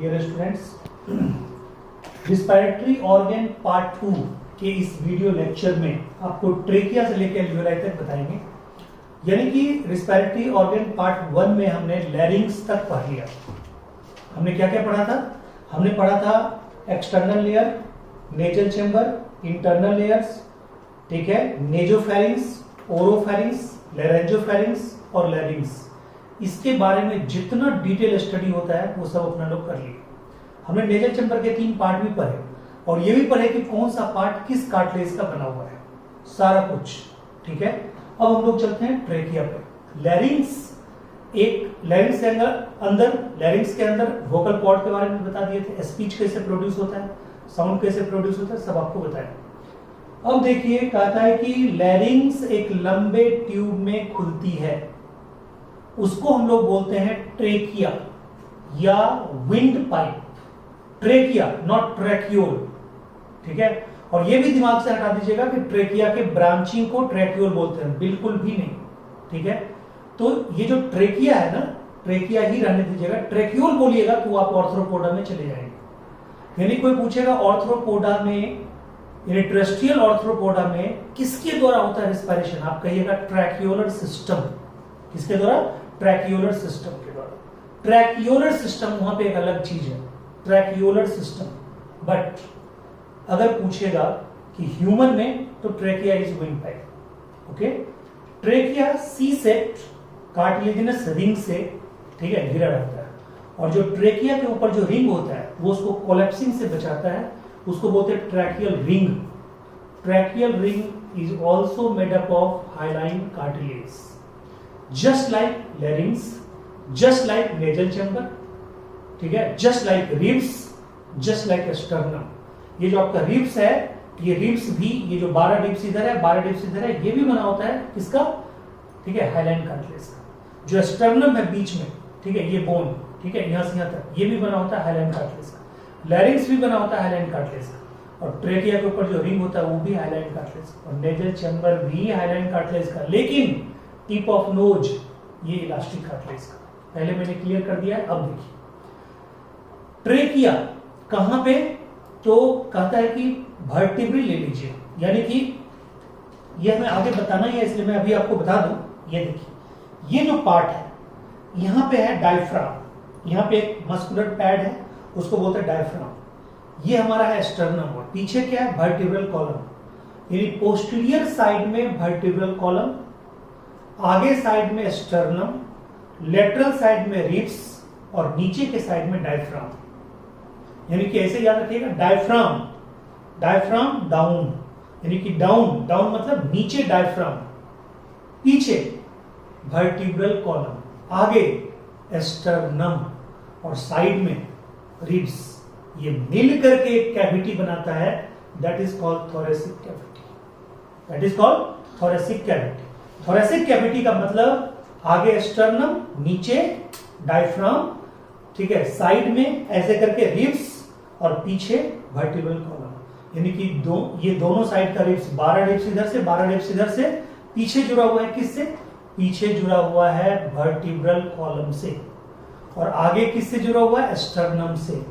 Dear students, respiratory organ part 2 के इस video lecture में आपको ट्रेकिया से लेकर एल्वियोलाई तक बताएंगे। यानी कि रिस्पिरेटरी ऑर्गन पार्ट 1 में हमने लैरिंग्स तक पढ़ लिया। हमने क्या क्या पढ़ा था? हमने पढ़ा था external layer, nasal chamber, internal layers, ठीक है, नेजोफेरिंग्स, ओरोफेरिंग्स, लैरेंजोफेरिंग्स और लैरिंग्स। इसके बारे में जितना डिटेल स्टडी होता है वो सब अपना लोग कर लिए। हमने नेजल चेंबर के 3 पार्ट भी पढ़े और ये भी पढ़े कि कौन सा पार्ट किस कार्टिलेज का बना हुआ है, सारा कुछ, ठीक है। अब हम लोग चलते हैं ट्रेकिया पे। लैरिंग्स, एक लैरिंग्स के अंदर लैरिंग्स के अंदर वोकल कॉर्ड के बारे में बता दिए थे, स्पीच कैसे प्रोड्यूस होता है, साउंड कैसे प्रोड्यूस होता है, सब आपको बताया। अब देखिए, कहता है कि लैरिंग्स एक लंबे ट्यूब में खुलती है, उसको हम लोग बोलते हैं ट्रेकिया या विंड पाइप। ट्रेकिया, नॉट ट्रैक्यूल, ठीक है। और ये भी दिमाग से हटा दीजिएगा कि ट्रेकिया के ब्रांचिंग को ट्रैक्यूल बोलते हैं, बिल्कुल भी नहीं, ठीक है। तो ये जो ट्रेकिया है ना, ट्रेकिया ही रहने दीजिएगा। ट्रैक्यूल बोलिएगा तो आप ऑर्थ्रोपोडा में चले जाएंगे। यानी कोई पूछेगा ऑर्थ्रोपोडा में, टेरेस्ट्रियल ऑर्थ्रोपोडा में किसके द्वारा होता है रिस्पिरेशन, आप कहिएगा ट्रैक्यूलर सिस्टम। किसके द्वारा? ट्रैक्यूलर सिस्टम के द्वारा। ट्रैक्यूलर सिस्टम वहां पे एक अलग चीज है, ट्रैक्यूलर सिस्टम। बट अगर पूछेगा कि ह्यूमन में, तो trachea is wind pipe, okay. Trachea सी सेट कार्टिलेजिनस रिंग से, ठीक है, घिरा रहता है। और जो ट्रेकिया के ऊपर जो रिंग होता है वो उसको कोलैप्सिंग से बचाता है, उसको बोलते हैं tracheal ring. Tracheal ring is also made up of hyaline cartilage, just like larynx, just like nasal chamber, ठीक है, just like ribs, just like sternum. ये जो आपका रिब्स है, ये रिब्स भी, ये जो 12 रिब्स इधर है, 12 रिब्स इधर है, ये भी बना होता है किसका? ठीक है, हाइलाइन कार्टिलेज का। जो स्टर्नम है बीच में, ठीक है, ये बोन, ठीक है, यहां से यहां तक, ये भी बना होता है हाइलाइन कार्टिलेज का। लैरिंग्स भी बना होता है हाइलाइन कार्टिलेज का। और ट्रेकिया के ऊपर जो रिंग होता है वो भी हाइलाइन कार्टिलेज का। और नेजल चैम्बर भी हाइलाइन कार्टिलेज का, लेकिन टिप ऑफ नोज ये इलास्टिक कार्टिलेज का। पहले मैंने क्लियर कर दिया है। अब देखिए ट्रेकिया कहां पे, तो कहता है कि वर्टिब्री ले लीजिए, यानी कि ये हमें आगे बताना ही है, इसलिए मैं अभी आपको बता दूं। ये देखिए, ये जो पार्ट है यहां पे है डायफ्राम, यहां पे एक मस्कुलर पैड है, उसको बोलते हैं डायफ्राम। ये हमारा है स्टर्नम। और पीछे क्या है? Vertebral column. यानी पोस्टीरियर साइड में वर्टिब्रल कॉलम, आगे साइड में स्टर्नम, लेटरल साइड में रिब्स और नीचे के साइड में डायफ्राम। यानी कि ऐसे याद रखिएगा, डायफ्राम, डायफ्राम डाउन, यानी कि डाउन, डाउन मतलब नीचे डायफ्राम, पीछे वर्टिब्रल कॉलम, आगे स्टर्नम और साइड में रिब्स। ये मिल करके एक कैविटी बनाता है, that is called thoracic cavity. That is called thoracic cavity. Thoracic cavity का मतलब आगे स्टर्नम, नीचे डायफ्राम, ठीक है, साइड में ऐसे करके रिब्स और पीछे वर्टिब्रल कॉलम। यानी कि ये दोनों साइड का रिब्स, 12 रिब्स इधर से, 12 रिब्स इधर से, पीछे जुड़ा हुआ है किससे? पीछे जुड़ा हुआ है वर्टिब्रल कॉलम से। और आगे किससे जुड़ा हुआ है? स्टर्नम से।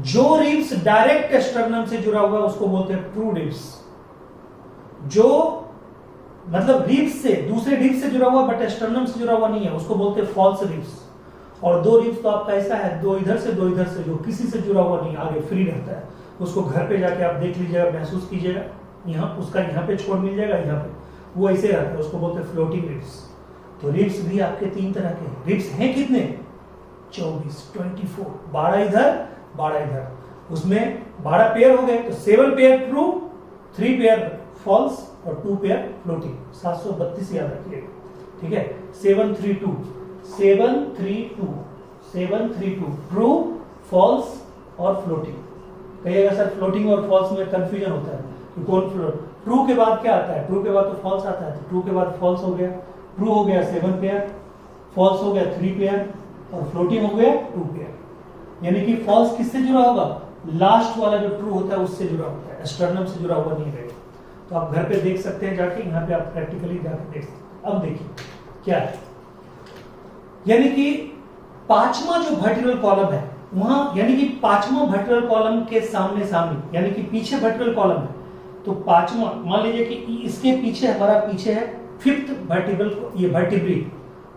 जो रिब्स डायरेक्ट स्टर्नम से जुड़ा हुआ है उसको बोलते हैं ट्रू रिब्स। जो मतलब रिब्स से, दूसरे रिब्स से जुड़ा हुआ बट स्टर्नम से जुड़ा हुआ नहीं है, उसको बोलते हैं फॉल्स रिब्स। और 2 रिब्स तो आपका ऐसा है, 2 इधर से 2 इधर से, जो किसी से जुड़ा हुआ नहीं, आगे फ्री रहता है। उसको घर पे जाके आप देख लीजिएगा, महसूस कीजिएगा, यहाँ उसका यहाँ पे छोड़ मिल जाएगा, यहाँ पे वो ऐसे रहता है, उसको बोलते हैं फ्लोटिंग रिब्स। तो रिब्स भी आपके 3 तरह के हैं। रिब्स हैं कितने? 24, 24, 12 इधर, 12 इधर। उसमें 12 पेयर हो गए तो 7 पेयर ट्रू, 3 पेयर फॉल्स और 2 पेयर फ्लोटिंग। 732 याद रखिएगा, ठीक है। 732, 732, 732 ट्रू, फॉल्स और फ्लोटिंग। कहिएगा सर फ्लोटिंग और फॉल्स में कंफ्यूजन होता है कि कौन फ्लोट। ट्रू के बाद क्या आता है? ट्रू के बाद तो फॉल्स आता है, तो ट्रू के बाद फॉल्स हो गया, ट्रू हो गया 7 पेयर, फॉल्स हो गया 3 पेयर और फ्लोटिंग हो गया 2 पेयर। यानी कि फॉल्स किससे जुड़ा होगा? लास्ट वाला जो ट्रू होता है उससे जुड़ा होता है, स्टर्नम से जुड़ा हुआ नहीं रहेगा। तो आप घर पे देख सकते हैं जाके, यहाँ पे आप प्रैक्टिकली जाके देख सकते हैं। अब देखिए क्या है, यानी कि 5वां जो वर्टिब्रल कॉलम है वहां यानी कि पांचवा वर्टिब्रल कॉलम के सामने सामने, यानी कि पीछे वर्टिब्रल कॉलम है, तो पांचवा मान लीजिए कि इसके पीछे हमारा पीछे है फिफ्थ वर्टिब्रल, ये वर्टिब्री,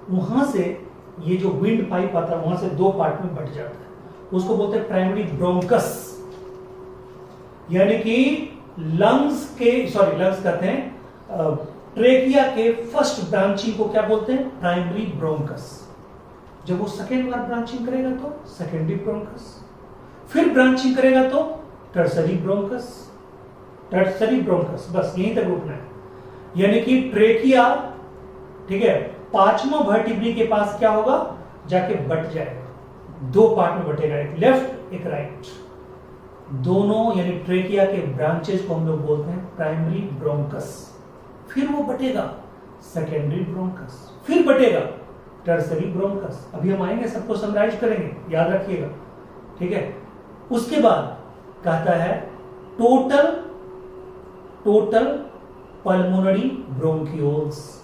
वहां से ये जो विंड पाइप आता है वहां से दो पार्ट में बट जाता है, उसको बोलते हैं प्राइमरी ब्रोंकस। यानी कि लंग्स कहते हैं ट्रेकिया के फर्स्ट ब्रांचिंग को क्या बोलते हैं, प्राइमरी ब्रोंकस। जब वो सेकेंड बार ब्रांचिंग करेगा तो सेकेंडरी ब्रोंकस, फिर ब्रांचिंग करेगा तो टर्सरी ब्रोंकस, टर्सरी ब्रोंकस, बस यहीं तक रुकना है। यानी कि ट्रेकिया, ठीक है, पांचवा वर्टिब्री के पास क्या होगा, जाके बट जाएगा, दो पार्ट में बटेगा, एक लेफ्ट एक राइट, दोनों यानी ट्रेकिया के ब्रांचेस को हम लोग बोलते हैं प्राइमरी ब्रोंकस। फिर वो बटेगा सेकेंडरी ब्रोंकस, फिर बटेगा टर्सरी ब्रोंकस। अभी हम आएंगे, सबको समराइज करेंगे, याद रखिएगा, ठीक है। उसके बाद कहता है total pulmonary bronchioles,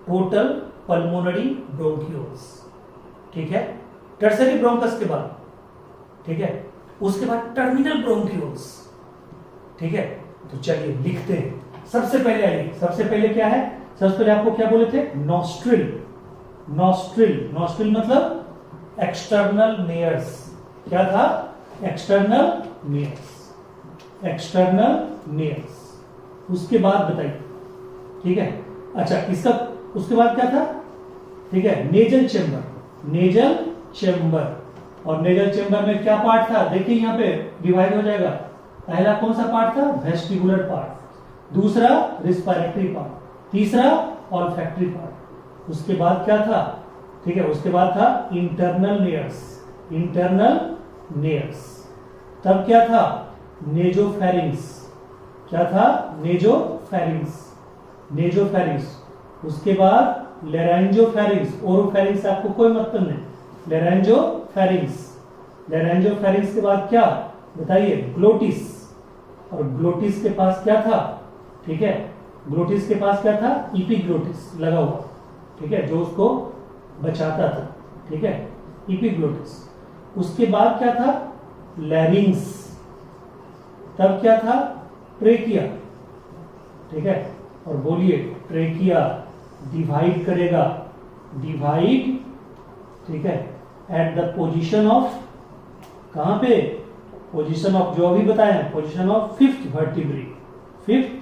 total pulmonary bronchioles, ठीक है। टर्सरी ब्रोंकस के बाद, ठीक है, उसके बाद टर्मिनल ब्रोंकियोल्स, ठीक है। तो चलिए लिखते हैं। सबसे पहले आइए, सबसे पहले क्या है, सबसे पहले आपको क्या बोले थे, नॉस्ट्रिल, नॉस्ट्रिल, नॉस्ट्रिल मतलब एक्सटर्नल नेयर्स, क्या था, एक्सटर्नल नेयर्स, एक्सटर्नल नेयर्स। उसके बाद बताइए, ठीक है, अच्छा इसका उसके बाद क्या था, ठीक है, नेजल चेंबर, नेजल चेंबर, और नेजल चेंबर में क्या पार्ट था, देखिए यहां पे डिवाइड हो जाएगा। पहला कौन सा पार्ट था, वेस्टिबुलर पार्ट, दूसरा रिस्पिरेटरी पार्ट, तीसरा ऑल्फैक्टरी पार्ट। उसके बाद क्या था, ठीक है, उसके बाद था इंटरनल नेयर्स, इंटरनल नेयर्स। तब क्या था, नेजोफेरिंग्स, क्या था, नेजोफेरिंग्स, नेजोफेरिंग्स। उसके बाद लेरेंजोफेरिंग्स, ओरोफेरिंग्स आपको कोई मतलब नहीं, लेरेंजोफेरिंग्स, लेरेंजोफेरिंग्स के बाद क्या बताइए, ग्लोटिस, और ग्लोटिस के पास क्या था, ठीक है, ग्लोटिस के पास क्या था, इपिग्लोटिस लगा हुआ, ठीक है, जो उसको बचाता था, ठीक है, इपिग्लोटिस। उसके बाद क्या था, लैरिंग्स, तब क्या था, ट्रेकिया, ठीक है, और बोलिए ट्रेकिया डिवाइड करेगा, डिवाइड, ठीक है, एट द पोजीशन ऑफ, कहां पे, पोजीशन ऑफ, जो अभी बताया है, position of fifth vertebrae, fifth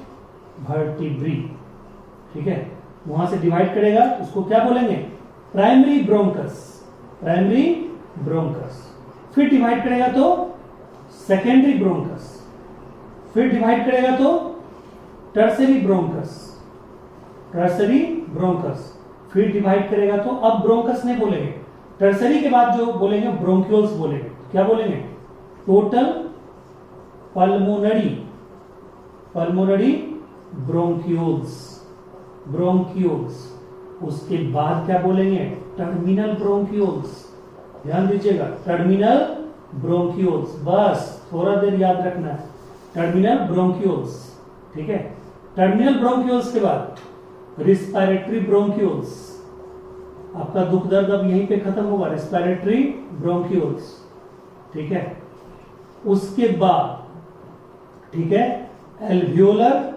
vertebrae, ठीक है, वहां से डिवाइड करेगा, उसको क्या बोलेंगे, प्राइमरी ब्रोंकस, प्राइमरी ब्रोंकस। फिर डिवाइड करेगा तो सेकेंडरी ब्रोंकस, फिर डिवाइड करेगा तो टर्सरी ब्रोंकस, टर्सरी ब्रोंकस, फिर डिवाइड करेगा तो अब ब्रोंकस नहीं बोलेंगे, टर्सरी के बाद जो बोलेंगे ब्रोंक्यूल्स बोलेंगे। क्या बोलेंगे, total pulmonary, pulmonary bronchioles, bronchioles. उसके बाद क्या बोलेंगे, टर्मिनल ब्रोंक्यूल्स, ध्यान दीजिएगा, टर्मिनल ब्रोंक्यूल्स, बस थोड़ा देर याद रखना है, टर्मिनल ब्रोंक्यूल्स, ठीक है। टर्मिनल ब्रोंक्यूल्स के बाद रिस्पिरेटरी ब्रोंक्यूल्स, आपका दुख दर्द अब यहीं पे खत्म होगा, रिस्पिरेटरी ब्रोंक्यूल्स, ठीक है। उसके बाद, ठीक है, एल्वियोलर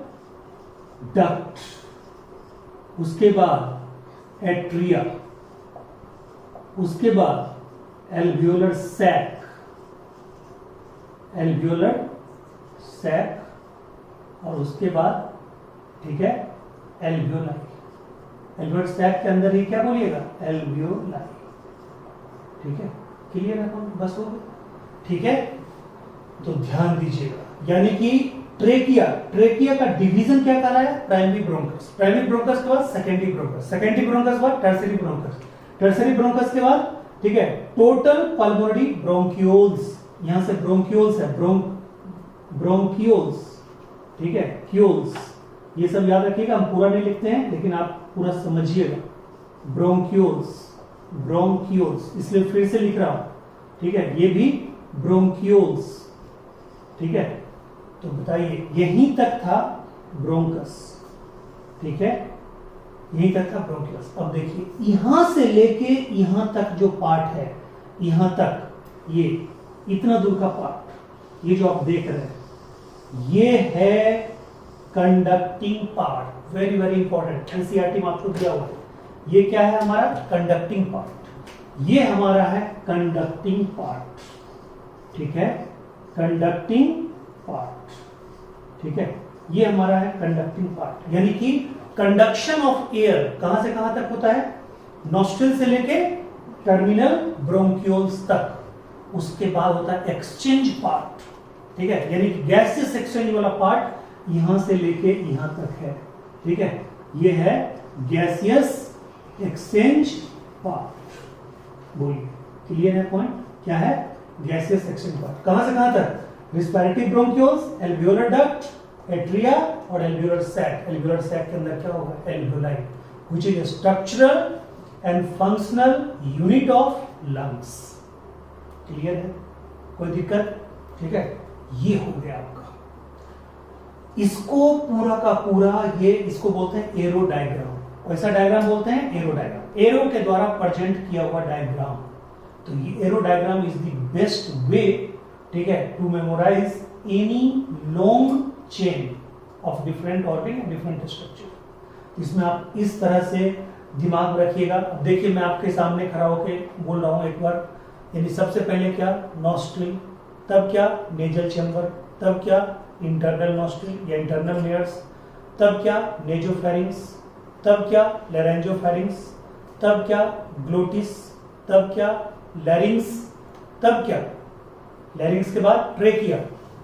डक्ट, उसके बाद एट्रिया, उसके बाद एल्वियोलर सैक, एल्वियोलर सैक, और उसके बाद, ठीक है, एल्वियोलाई, एल्वियोलर सैक के अंदर ही क्या बोलिएगा, एल्वियोलाई, ठीक है, क्लियर है, बस हो गया, ठीक है। तो ध्यान दीजिएगा, यानी कि ट्रेकिया, ट्रेकिया का डिवीजन क्या कहलाया, प्राइमरी ब्रोंकस, प्राइमरी ब्रोंकस के बाद सेकेंडरी ब्रोंकस, सेकेंडरी ब्रोंकस के बाद टर्सरी ब्रोंकस, टर्सरी ब्रोंकस के बाद, ठीक है, टोटल पल्मोनरी ब्रोंक्यूल्स, यहां से ब्रोंक्यूल्स है, ब्रोंक्यूल्स, ठीक है, क्यूल्स, ये सब याद रखिएगा, हम पूरा नहीं लिखते हैं लेकिन आप पूरा समझिएगा, ब्रोंक्यूल्स, ब्रोंक्यूल्स, इसलिए फिर से लिख रहा हूं, ठीक है, ये भी ब्रोंक्यूल्स, ठीक है। तो बताइए, यहीं तक था ब्रोंकस, ठीक है, यहीं तक था ब्रोंकस। अब देखिए, यहां से लेके यहां तक जो पार्ट है, यहां तक ये इतना दूर का पार्ट, ये जो आप देख रहे हैं, ये है conducting part. Very very important, NCERT में आपको दिया हुआ है। ये क्या है हमारा कंडक्टिंग पार्ट, ये हमारा है कंडक्टिंग पार्ट, ठीक है, कंडक्टिंग पार्ट, ठीक है, ये हमारा है कंडक्टिंग पार्ट। यानी कि कंडक्शन ऑफ एयर कहां से कहां तक होता है, नॉस्ट्रिल से लेके टर्मिनल ब्रोंक्यूल्स तक, उसके बाद होता है एक्सचेंज पार्ट, ठीक है, यानी कि गैसेस एक्सचेंज वाला पार्ट यहां से लेके यहां तक है, ठीक है, ये है गैसियस एक्सचेंज पार्ट। बोलिए क्लियर है पॉइंट, क्या है गैसियस एक्सचेंज पार्ट, कहां से कहां तक, respiratory bronchioles, alveolar duct, atria और एल्वियोलर सैक। एल्वियोलर सैक के अंदर क्या होगा, alveoli, which is structural and functional unit of lungs. Clear है, कोई दिक्कत, ठीक है, ये हो गया आपका। इसको पूरा का पूरा ये इसको बोलते हैं एरो डायग्राम, ऐसा डायग्राम बोलते हैं एरो डायग्राम, एरो के द्वारा प्रेजेंट किया हुआ डायग्राम। तो ये arrow diagram is the best way, ठीक है, to memorize any long chain of different organ, different structure. इसमें आप इस तरह से दिमाग में रखिएगा। अब देखिए मैं आपके सामने खड़ा होके बोल रहा हूं एक बार, यानी सबसे पहले क्या नॉस्ट्रिल, तब क्या नेजल चैम्बर, तब क्या इंटरनल नॉस्ट्रिल या इंटरनल लेयर्स, तब क्या नेजोफेरिंग्स, तब क्या लैरेंजोफेरिंग्स, तब क्या ग्लोटिस, तब क्या लैरिंग्स, तब क्या लैरिंग्स के बाद ट्रेकिया।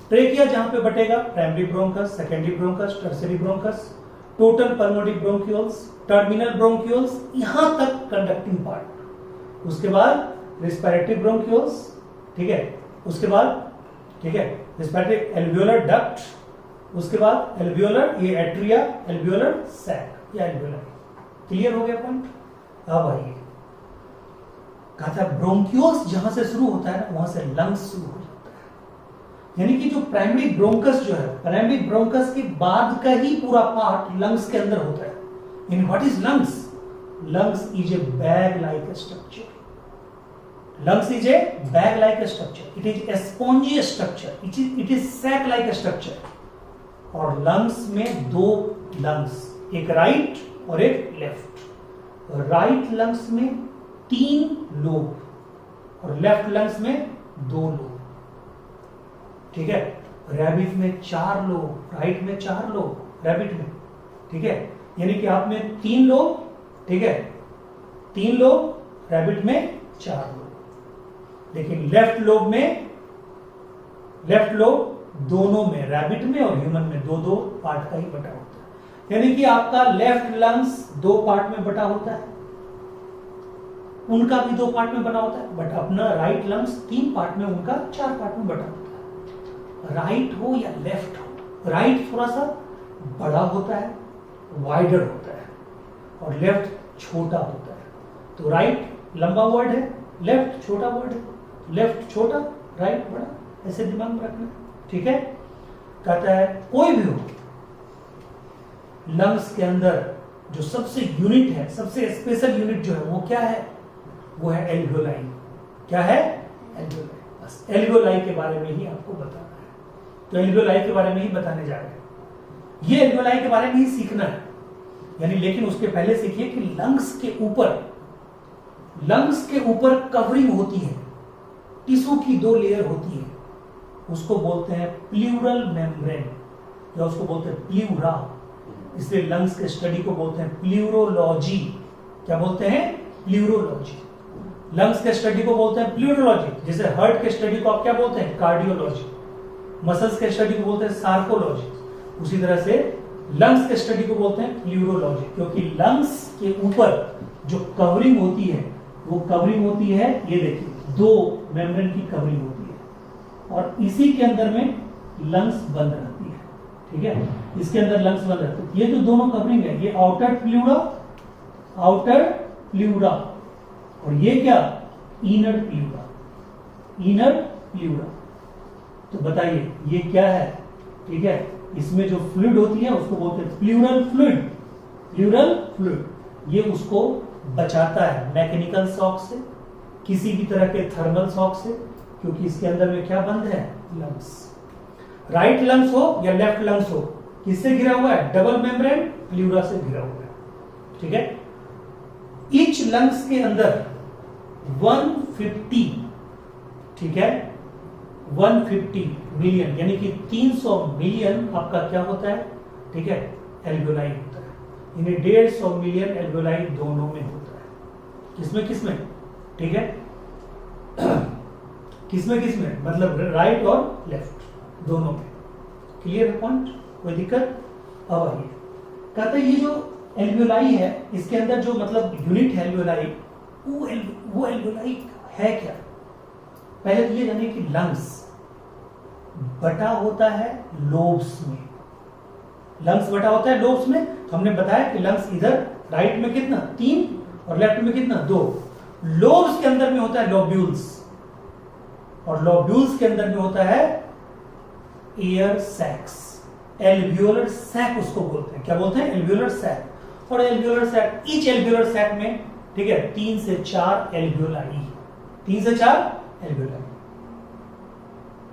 ट्रेकिया जहां पे बटेगा primary bronchus, secondary bronchus, tertiary bronchus, total pulmonary bronchioles, terminal bronchioles, यहां तक कंडक्टिंग पार्ट। उसके बाद रिस्पिरेटरी ब्रोंक्यूल्स, ठीक है, उसके बाद, ठीक है, रिस्पिरेटरी एल्वियोलर डक्ट, उसके बाद एल्वियोलर ये एट्रिया, एल्वियोलर सैक या एल्वियोलर। क्लियर हो गया पॉइंट। अब आइए, कहा था ब्रोंक्यूल्स जहां से शुरू होता है ना वहां से लंग्स शुरू हो जाता है, यानी कि जो प्राइमरी ब्रोंकस जो है, प्राइमरी ब्रोंकस के बाद का ही पूरा पार्ट लंग्स के अंदर होता है। In what is lungs, lungs is a bag like structure, lungs is a bag like structure, it is a spongy structure, it is sac like structure। और lungs में दो lungs, एक राइट और एक लेफ्ट। राइट लंग्स में 3 lobe और left lungs में 2 lobe, ठीक है। रैबिट में 4 लोब, राइट में 4 लोब रैबिट में, ठीक है, यानी कि आप में 3 लोब, ठीक है, 3 लोब, रैबिट में 4 लोब। लेकिन लेफ्ट लोब दोनों में, रैबिट में और ह्यूमन में 2-2 पार्ट का ही बटा होता है, यानी कि आपका लेफ्ट लंग्स 2 पार्ट में बटा होता है, उनका भी 2 पार्ट में बना होता है, बट अपना राइट लंग्स 3 पार्ट में, उनका 4 पार्ट में बटा होता है। राइट हो या लेफ्ट हो, राइट थोड़ा सा बड़ा होता है, वाइडर होता है, और लेफ्ट छोटा होता है। तो राइट लंबा वर्ड है, लेफ्ट छोटा वर्ड है, लेफ्ट छोटा राइट बड़ा, ऐसे दिमाग में रखना, ठीक है। कहता है कोई भी हो, लंग्स के अंदर जो सबसे यूनिट है, सबसे स्पेशल यूनिट जो है वो क्या है, वो है एल्वियोलाई। क्या है, एल्वियोलाई। बस एल्वियोलाई के बारे में ही आपको बताना है, तो एल्वियोलाई के बारे में ही बताने जा रहे हैं। ये एल्वियोलाई के बारे में ही सीखना है, यानी लेकिन उसके पहले सीखिए कि लंग्स के ऊपर कवरिंग होती है, टिश्यू की 2 लेयर होती है, उसको बोलते हैं प्लूरल मेम्ब्रेन, या उसको बोलते हैं प्लूरा। इसलिए लंग्स के स्टडी को बोलते हैं प्लूरोलॉजी। क्या बोलते हैं, प्लूरोलॉजी। लंग्स के स्टडी को बोलते हैं प्लूरोलॉजी। जैसे हार्ट के स्टडी को आप क्या बोलते हैं, कार्डियोलॉजी। मसल्स के स्टडी को बोलते हैं सार्कोलॉजी। उसी तरह से लंग्स के स्टडी को बोलते हैं प्लूरोलॉजी, क्योंकि लंग्स के ऊपर जो कवरिंग होती है वो कवरिंग होती है, ये देखिए 2 मेम्ब्रेन की कवरिंग होती है, और इसी के अंदर में लंग्स बंद रहती है, ठीक है, इसके अंदर लंग्स बंद रहती है। ये जो दोनों कवरिंग है, ये आउटर प्लूरा, और ये क्या, इनर प्लूरा। तो बताइए ये क्या है, ठीक है, इसमें जो फ्लूइड होती है उसको बोलते हैं प्लूरल फ्लूइड। ये उसको बचाता है मैकेनिकल शॉक से, किसी भी तरह के थर्मल शॉक से, क्योंकि इसके अंदर में क्या बंद है, लंग्स। राइट लंग्स हो या लेफ्ट लंग्स हो, किससे घिरा हुआ है, डबल मेम्ब्रेन प्लूरा से घिरा हुआ है, ठीक है। ईच लंग्स के अंदर 150, ठीक है, 150 मिलियन यानी कि 300 मिलियन आपका क्या होता है, ठीक है, एल्वियोलाई होता है। यानी 150 मिलियन एल्वियोलाई दोनों में होता है। किसमें किसमें, ठीक है, किसमें किसमें, मतलब राइट और लेफ्ट दोनों में। क्लियर है पॉइंट, कोई दिक्कत। अब आइए, कहते हैं ये जो एल्वियोलाई है इसके अंदर जो मतलब यूनिट है एल्वियोलाई, वो एल्वियोलाई है क्या। पहले तो ये जानिए कि लंग्स बटा होता है लोब्स में। लंग्स बटा होता है लोब्स में। हमने बताया कि लंग्स इधर राइट में कितना 3 और लेफ्ट में कितना 2। लोब्स के अंदर में होता है लॉब्यूल्स, और लॉब्यूल्स के अंदर में होता है एयर सैक्स। एल्वियोलर सैक उसको बोलते हैं, क्या बोलते हैं, एल्वियोलर सैक। और alveolar sac, each alveolar sac में, ठीक है, 3 से 4 एल्वियोलाई, 3 से 4 एल्वियोलाई।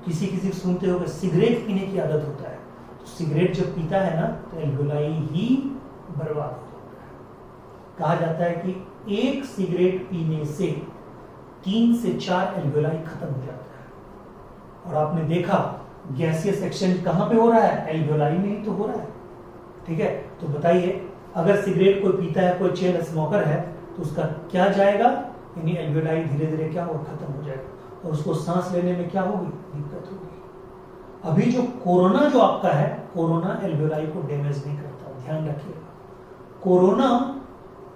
किसी किसी सुनते हो सिगरेट पीने की आदत होता है, तो सिगरेट जब पीता है ना तो एल्वियोलाई ही बर्बाद हो जाता है। कहा जाता है कि एक सिगरेट पीने से 3 से 4 एल्वियोलाई खत्म हो जाता है। और आपने देखा गैसियस एक्सचेंज कहां पे हो रहा है, एल्वियोलाई में ही तो हो रहा है, ठीक है। तो बताइए, अगर सिगरेट कोई पीता है, कोई चेन स्मोकर है, तो उसका क्या जाएगा, यानी एल्वियोलाई धीरे धीरे क्या होगा, खत्म हो जाएगा, और उसको सांस लेने में क्या होगी, दिक्कत होगी। अभी जो कोरोना जो आपका है, कोरोना एल्वियोलाई को डैमेज नहीं करता, ध्यान रखिएगा। कोरोना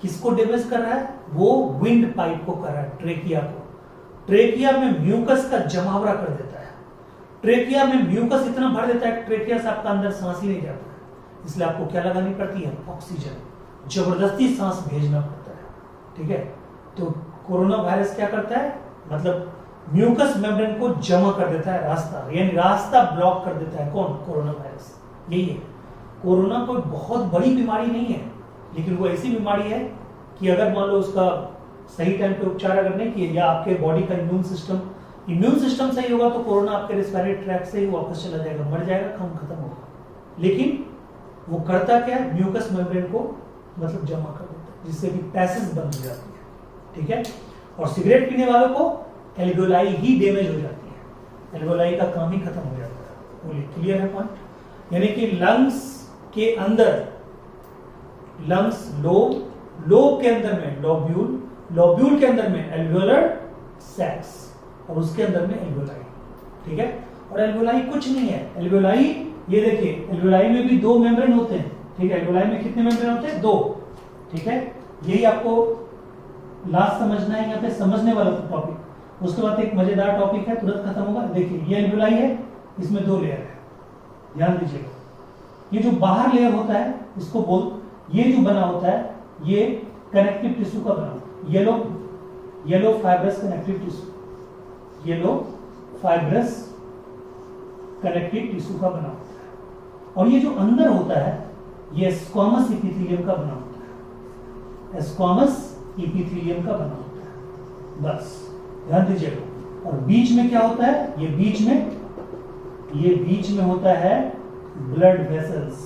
किसको डैमेज कर रहा है, वो विंड पाइप को कर रहा है, ट्रेकिया को। ट्रेकिया में म्यूकस का जमावड़ा कर देता है। ट्रेकिया में म्यूकस इतना भर देता है, ट्रेकिया से आपका अंदर सांस ही नहीं जाता है। इसलिए आपको क्या लगानी पड़ती है, ऑक्सीजन, जबरदस्ती सांस भेजना पड़ता है, ठीक है। तो कोरोना वायरस क्या करता है, मतलब म्यूकस मेम्ब्रेन को जमा कर देता है, रास्ता, यानी रास्ता ब्लॉक कर देता है। कौन, कोरोना वायरस। यही है, कोरोना कोई बहुत बड़ी बीमारी नहीं है, लेकिन वो ऐसी बीमारी है कि अगर मान लो उसका सही टाइम पे उपचार अगर नहीं किए, या आपके बॉडी का इम्यून सिस्टम सही होगा, तो कोरोना आपके रेस्पिरेटरी ट्रैक से ही वापस चला जाएगा, मर जाएगा, काम खत्म होगा। लेकिन वो करता क्या है, म्यूकस मेम्ब्रेन को मतलब जमा कर देता है, जिससे कि पैसेज बंद हो जाती है, ठीक है। और सिगरेट पीने वालों को एल्वियोलाई ही डैमेज हो जाती है, एल्वियोलाई का काम ही खत्म हो जाता है। बोलिए, क्लियर है पॉइंट। यानी कि लंग्स के अंदर, लंग्स लोब के अंदर में लॉब्यूल, लॉब्यूल के अंदर में एल्वियोलर सैक्स, और उसके अंदर में एल्वियोलाई, ठीक है। और एल्वियोलाई कुछ नहीं है, एल्वियोलाई ये देखिए, एल्वियोलाई में भी 2 मेम्ब्रेन होते हैं, ठीक है। एल्वियोलाई में कितने मेम्ब्रेन होते हैं, 2, ठीक है। यही आपको लास्ट समझना है, यहाँ पे समझने वाला टॉपिक। उसके बाद एक मजेदार टॉपिक है, तुरंत खत्म होगा। देखिए, ये एल्वियोलाई है, इसमें 2 लेयर है, ध्यान दीजिएगा। ये जो बाहर लेयर होता है, इसको ये जो बना होता है, ये कनेक्टिव टिश्यू का बना, yellow fibrous connective tissue, yellow fibrous connective tissue का बना होता है। और ये जो अंदर होता है, ये स्क्वामस इपिथेलियम का बना होता है, स्क्वामस इपिथेलियम का बना होता है, बस ध्यान दीजिएगा। और बीच में क्या होता है, ये बीच में होता है ब्लड वेसल्स,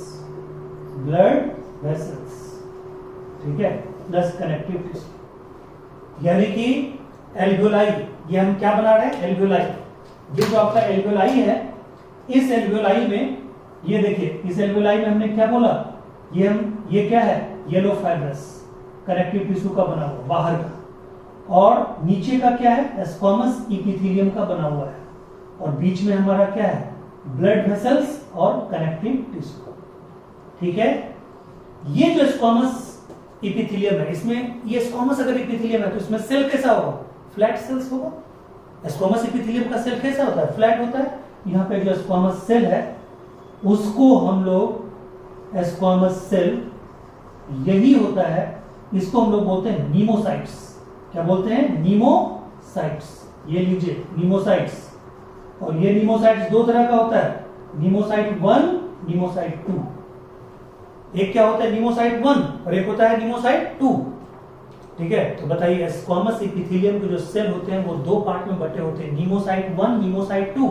ठीक है, प्लस कनेक्टिव टिश्यू। यानी कि एल्वियोलाई, ये हम क्या बना रहे हैं, एल्वियोलाई। ये जो आपका एल्वियोलाई है, इस एल्वियोलाई में ये देखिए, इस एल्वियोलाई में हमने क्या बोला, ये क्या है, येलो फाइब्रस कनेक्टिव टिश्यू का बना हुआ बाहर का, और नीचे का क्या है, स्क्वामस इपिथेलियम का बना हुआ है, और बीच में हमारा क्या है, ब्लड वेसल्स और कनेक्टिव टिश्यू, ठीक है। ये जो स्क्वामस इपिथेलियम है, इसमें ये स्क्वामस अगर इपिथेलियम है तो इसमें सेल कैसा होगा, फ्लैट सेल्स होगा। स्क्वामस इपिथेलियम का सेल कैसा होता है, फ्लैट होता है। यहाँ पे जो स्क्वामस सेल है, उसको हम लोग स्क्वामस सेल, यही होता है, इसको हम लोग बोलते हैं नीमोसाइट्स। क्या बोलते हैं, नीमोसाइट्स। ये लीजिए, नीमोसाइट्स। और ये नीमोसाइट्स 2 तरह का होता है, नीमोसाइट 1, नीमोसाइट 2। एक क्या होता है, नीमोसाइट 1, और एक होता है नीमोसाइट 2। ठीक है, तो बताइए स्क्वामस एपिथेलियम के जो सेल होते हैं वो दो पार्ट में बटे होते हैं, नीमोसाइट 1, नीमोसाइट 2।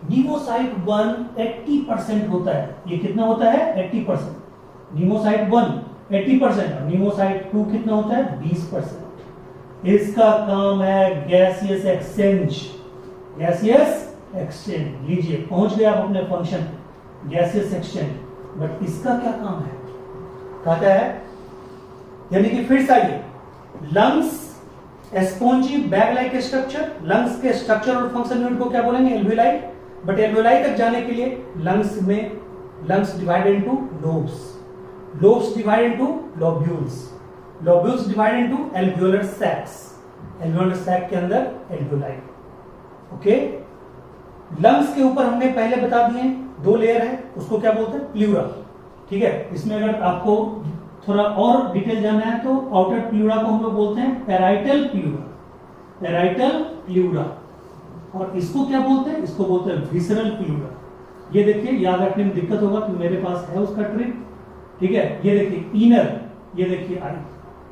नीमोसाइट 1 80% होता है, ये कितना होता है 80%। नीमोसाइट 1 80% और नीमोसाइट 2 कितना होता है 20%। इसका काम है गैसियस एक्सचेंज, गैसियस एक्सचेंज। लीजिए पहुंच गए आप अपने फंक्शन गैसियस एक्सचेंज, बट इसका क्या काम है, कहता है यानी कि फिर से आइए, lungs spongy bag like structure, lungs के स्ट्रक्चर और फंक्शन यूनिट को क्या बोलेंगे एल्वियोलाई, बट एल्वियोलाई तक जाने के लिए lungs divide into lobes, lobes divide into lobules, lobules divide into alveolar sacs, alveolar sac के अंदर एल्वियोलाई। ओके, लंग्स के ऊपर हमने पहले बता दिए दो लेयर है, उसको क्या बोलते हैं प्लूरा। ठीक है, इसमें अगर आपको थोड़ा और डिटेल जानना है तो आउटर प्लूरा को हम लोग बोलते हैं पैराइटल प्लूरा, पैराइटल प्लूरा। और इसको क्या बोलते हैं, इसको बोलते हैं विसरल प्लूरा। ये देखिए याद रखने में दिक्कत होगा कि मेरे पास है उसका ट्रिक। ठीक है, ये देखिए इनर, ये देखिए आई,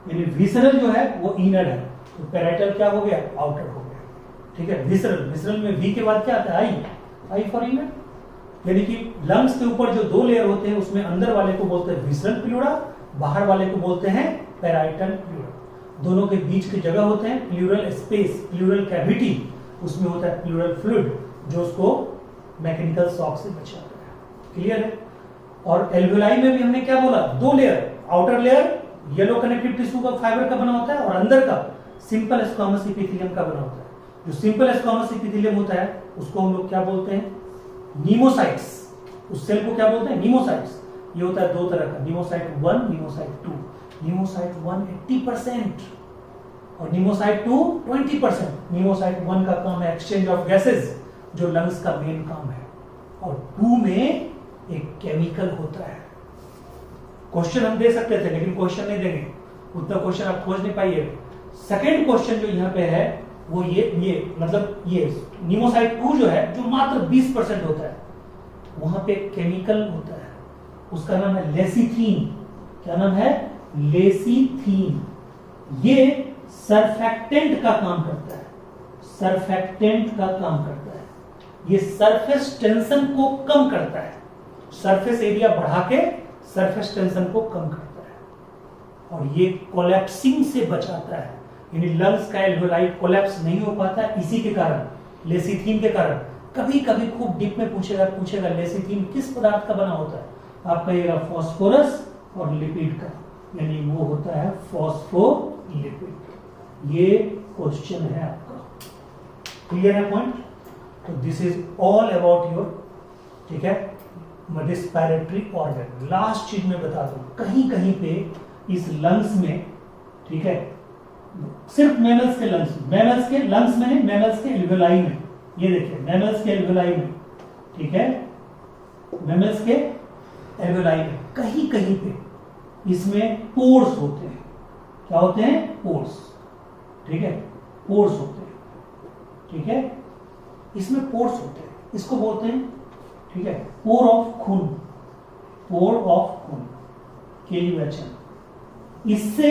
यानी विसरल जो है वो इनर है, तो पैराइटल क्या हो गया आउटर हो गया। ठीक है, विसरल, विसरल में वी के बाद क्या आता है आई फॉर इनर। यानी कि लंग्स के ऊपर जो दो लेयर होते हैं उसमें अंदर वाले को बोलते हैं विसरल प्लूरा, बाहर वाले को बोलते हैं पैराइटल प्लूरा। दोनों के बीच की जगह होते हैं प्लूरल स्पेस, प्लूरल कैविटी, उसमें होता है प्लूरल फ्लूइड जो उसको मैकेनिकल शॉक से बचाता है। क्लियर है। और एल्वियोलाई में भी हमने क्या बोला, दो layer, outer layer yellow connective tissue का फाइबर का बना होता है और अंदर का सिंपल स्क्वामस एपिथेलियम का बना होता है। जो सिंपल स्क्वामस एपिथेलियम होता है उसको हम लोग क्या बोलते हैं नीमोसाइट्स, उस सेल को क्या बोलते हैं नीमोसाइट्स। ये होता है दो तरह का, नीमोसाइट 1, नीमोसाइट 2। नीमोसाइट 1 80% और नीमोसाइट 2 20%। नीमोसाइट 1 का काम है एक्सचेंज ऑफ गैसेस, जो लंग्स का मेन काम है, और 2 में एक केमिकल होता है। क्वेश्चन हम दे सकते थे लेकिन क्वेश्चन नहीं देंगे, उतना क्वेश्चन आप खोज नहीं पाइए। सेकेंड क्वेश्चन जो यहाँ पे है वो ये मतलब ये नीमोसाइट 2 जो है जो मात्र 20% होता है, वहां पे केमिकल होता है, उसका नाम है लेसिथीन। क्या नाम है लेसिथीन। ये सरफेक्टेंट का काम करता है, सरफेक्टेंट का काम करता है। ये सरफेस टेंशन को कम करता है, सरफेस एरिया बढ़ा के सरफेस टेंशन को कम करता है, और ये कोलैप्सिंग से बचाता है। यानी लंग्स का एल्वियोलाई कोलैप्स नहीं हो पाता इसी के कारण, लेसिथीन के कारण। कभी कभी खूब डीप में पूछेगा लेसिथीन किस पदार्थ का बना होता है, आप कहिएगा फास्फोरस और लिपिड का, यानी वो होता है फास्फोलिपिड। ये क्वेश्चन है आपका। क्लियर है पॉइंट। तो this is all about your, ठीक है, रेस्पिरेटरी ऑर्गन। लास्ट चीज में बता दूं, कहीं कहीं पे इस लंग्स में, ठीक है, सिर्फ मैमल्स के लंग्स, मैमल्स के लंग्स में नहीं, मैमल्स के एल्वियोलाई में, ये देखिए मैमल्स के एल्वियोलाई में, ठीक है, मैमल्स के एल्वियोलाई में कहीं कहीं पे इसमें पोर्स होते हैं। क्या होते हैं पोर्स, ठीक है, पोर्स होते हैं, ठीक है, इसमें पोर्स होते हैं, इसको बोलते हैं, ठीक है, पोर ऑफ खून, पोर ऑफ खून, KUHN। इससे,